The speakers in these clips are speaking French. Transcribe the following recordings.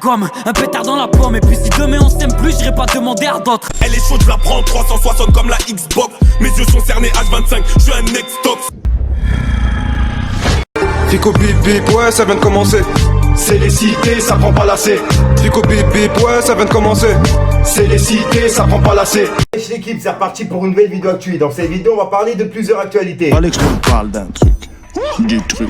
gomme, un pétard dans la pomme. Et puis si demain on s'aime plus, j'irai pas demander à d'autres. Elle est chaude, je la prends en 360 comme la Xbox. Mes yeux sont cernés H25, je suis un ex-tox. Fico bip bip, ouais ça vient de commencer. C'est les cités, ça prend pas lacet. Fico bip bip, ouais ça vient de commencer. C'est les cités, ça prend pas lacet. Wesh l'équipe, c'est reparti pour une nouvelle vidéo actuelle. Dans cette vidéo, on va parler de plusieurs actualités. Allez que je te parle d'un truc. Du truc.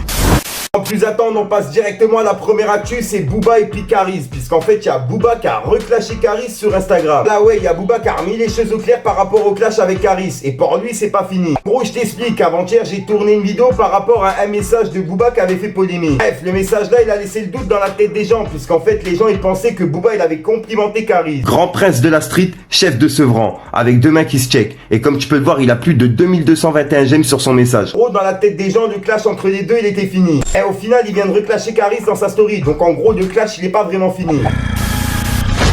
Sans plus attendre, on passe directement à la première actu, c'est Booba et puis Caris. Puisqu'en fait, il y a Booba qui a reclashé Caris sur Instagram. Là ouais, il y a Booba qui a remis les choses au clair par rapport au clash avec Caris. Et pour lui, c'est pas fini. En gros, je t'explique, avant-hier, j'ai tourné une vidéo par rapport à un message de Booba qui avait fait polémique. Bref, le message là, il a laissé le doute dans la tête des gens. Puisqu'en fait, les gens, ils pensaient que Booba, il avait complimenté Caris. Grand prince de la street, chef de Sevran, avec deux mains qui se check. Et comme tu peux le voir, il a plus de 2221 j'aime sur son message. En gros, dans la tête des gens, le clash entre les deux, il était fini. Et au final, il vient de reclasher Caris dans sa story. Donc en gros, le clash, il est pas vraiment fini.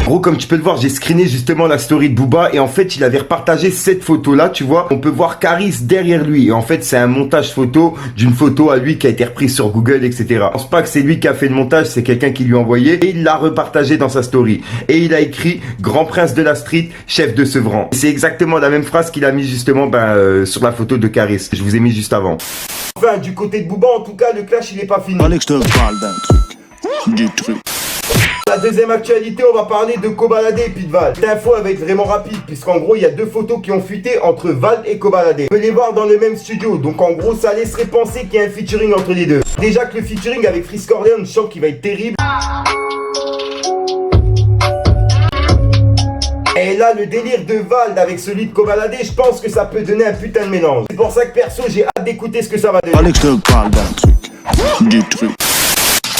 Gros, comme tu peux le voir, j'ai screené justement la story de Booba et en fait, il avait repartagé cette photo-là, tu vois. On peut voir Caris derrière lui et en fait, c'est un montage photo d'une photo à lui qui a été reprise sur Google, etc. Je pense pas que c'est lui qui a fait le montage, c'est quelqu'un qui lui a envoyé et il l'a repartagé dans sa story. Et il a écrit « Grand prince de la street, chef de Sevran ». C'est exactement la même phrase qu'il a mis justement sur la photo de Caris. Je vous ai mis juste avant. Enfin, du côté de Booba, en tout cas, le clash, il est pas fini. Allez que je te parle d'un truc. Du truc. La deuxième actualité, on va parler de Kobalade et puis de Val. Cette info va être vraiment rapide, puisqu'en gros, il y a deux photos qui ont fuité entre Val et Kobalade. On peut les voir dans le même studio, donc en gros, ça laisserait penser qu'il y a un featuring entre les deux. Déjà que le featuring avec Frisk Orleans, je sens qu'il va être terrible. Et là, le délire de Vald avec celui de Kobalade, je pense que ça peut donner un putain de mélange. C'est pour ça que perso, j'ai hâte d'écouter ce que ça va donner. Allez que je te parle d'un truc. Du truc.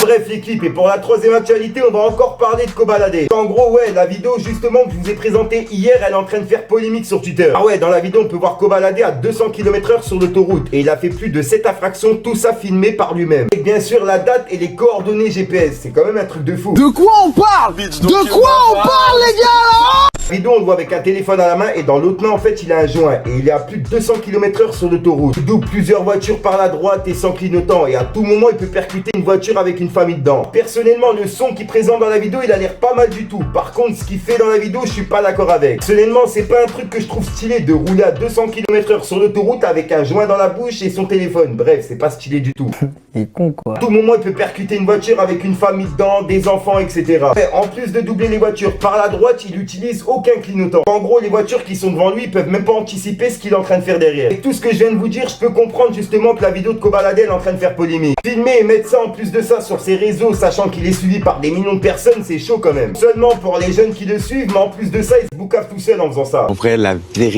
Bref l'équipe, et pour la troisième actualité, on va encore parler de Kobalade. En gros, ouais, la vidéo justement que je vous ai présentée hier, elle est en train de faire polémique sur Twitter. Ah ouais, dans la vidéo, on peut voir Kobalade à 200 km/h sur l'autoroute. Et il a fait plus de 7 infractions, tout ça filmé par lui-même. Et bien sûr, la date et les coordonnées GPS, c'est quand même un truc de fou. De quoi on parle? De quoi on parle les gars là? La vidéo, on le voit avec un téléphone à la main et dans l'autre main, en fait, il a un joint. Et il est à plus de 200 km/h sur l'autoroute. Il double plusieurs voitures par la droite et sans clignotant. Et à tout moment, il peut percuter une voiture avec une famille dedans. Personnellement, le son qu'il présente dans la vidéo, il a l'air pas mal du tout. Par contre, ce qu'il fait dans la vidéo, je suis pas d'accord avec. Personnellement, c'est pas un truc que je trouve stylé de rouler à 200 km/h sur l'autoroute avec un joint dans la bouche et son téléphone. Bref, c'est pas stylé du tout. Il est con quoi. À tout moment, il peut percuter une voiture avec une famille dedans, des enfants, etc. Et en plus de doubler les voitures par la droite, il utilise aucun clignotant. En gros, les voitures qui sont devant lui, ils peuvent même pas anticiper ce qu'il est en train de faire derrière. Et tout ce que je viens de vous dire, je peux comprendre justement que la vidéo de Kobalade est en train de faire polémique. Filmer et mettre ça en plus de ça sur ses réseaux, sachant qu'il est suivi par des millions de personnes, c'est chaud quand même. Seulement pour les jeunes qui le suivent, mais en plus de ça, il se boucave tout seul en faisant ça. En vrai, la vraie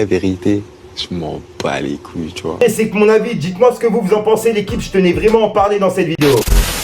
vérité, je m'en bats les couilles, tu vois. Et c'est que mon avis, dites-moi ce que vous en pensez l'équipe, je tenais vraiment à en parler dans cette vidéo.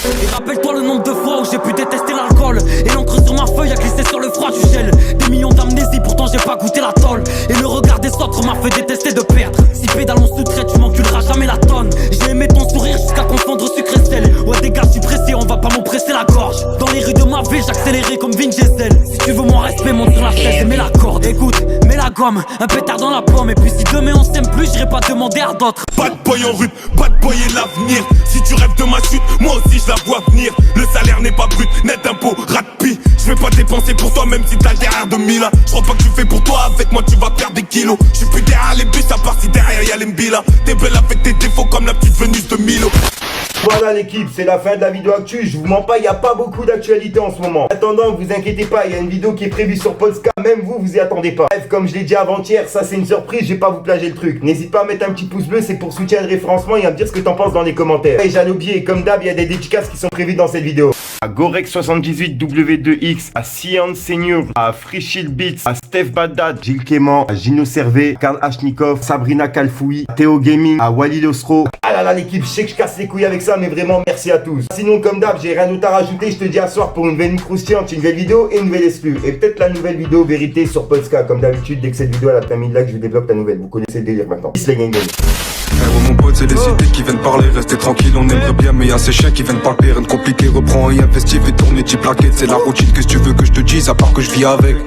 Et rappelle-toi le nombre de fois où j'ai pu détester l'alcool. Et l'encre sur ma feuille a glissé sur le froid du gel. Des millions d'amnésie, pourtant j'ai pas goûté la tôle. Et le regard des autres m'a fait détester de perdre. Si pédale on sous-trait, tu m'enculeras jamais la tonne. J'ai aimé ton sourire jusqu'à confondre sucre et sel. Ouais des gars, je suis pressé, on va pas m'oppresser la gorge. Dans les rues de ma ville, j'accélérais comme Vin Diesel. Si tu veux mon respect, monte sur la chaise et mets la corde. Écoute, mets la gomme, un pétard dans la pomme. Et puis si demain on s'aime plus, j'irai pas demander à d'autres. Bad boy en rue, bad boy et l'avenir. Si tu rêves de ma chute, moi aussi je la vois venir. Le salaire n'est pas brut, net impôt, rapide. Je vais pas dépenser pour toi même si t'as le derrière de 1000. Je crois pas que tu fais pour toi, avec moi tu vas perdre des kilos. Je suis plus derrière les bus, à part si derrière y'a les mbila. T'es belle avec tes défauts comme la petite Venus de Milo. Voilà l'équipe, c'est la fin de la vidéo actu. Je vous mens pas, il n'y a pas beaucoup d'actualité en ce moment. En attendant, vous inquiétez pas, il y a une vidéo qui est prévue sur Polska, même vous y attendez pas. Bref, comme je l'ai dit avant-hier, ça c'est une surprise, je vais pas vous plager le truc. N'hésite pas à mettre un petit pouce bleu, c'est pour soutien de référencement et à me dire ce que t'en penses dans les commentaires. Et j'allais oublier, comme d'hab, il y a des dédicaces qui sont prévues dans cette vidéo. À Gorex78W2X, à Sian Senior, à Freeshield Beats, à Steph Baddad, Gilles Clément, à Gino Servet, Karl Ashnikov, Sabrina Kalfoui, à Théo Gaming, à Wally Losro. Ah là là l'équipe, je sais que je casse les couilles avec ça, mais vraiment merci à tous. Sinon comme d'hab, j'ai rien d'autre à rajouter, je te dis à soir pour une nouvelle croustillante, une nouvelle vidéo et une nouvelle exclue. Et peut-être la nouvelle vidéo vérité sur Polska, comme d'habitude, dès que cette vidéo elle a atteint 1000 likes, je débloque la nouvelle. Vous connaissez le délire maintenant. Peace les gang. potes, c'est les cités qui viennent parler. Restez tranquille, on aimerait bien, mais y'a ces chiens qui viennent palper. Rien de compliqué, reprends et investis, fais tourner 10 plaquettes. C'est la routine, qu'est-ce que tu veux que je te dise, à part que je vis avec.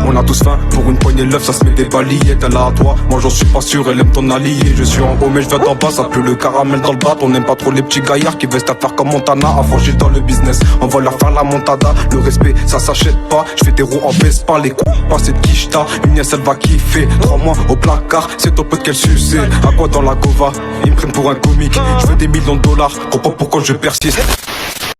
On a tous faim, pour une poignée de l'œuf, ça se met des balayettes. Elle a à toi, moi j'en suis pas sûr, elle aime ton allié. Je suis en haut, mais je viens d'en bas, ça pue le caramel dans le bras. On n'aime pas trop les petits gaillards qui veulent se faire comme Montana. Affranchis dans le business, on va leur faire la montada. Le respect, ça s'achète pas, je fais des roues en Vespa. Les coups, passés de quicheta, une nièce elle va kiffer. 3 mois au placard, c'est ton pote qu'elle suce. À quoi dans la gova, ils me prennent pour un comique. Je veux des millions de dollars, comprends pourquoi je persiste.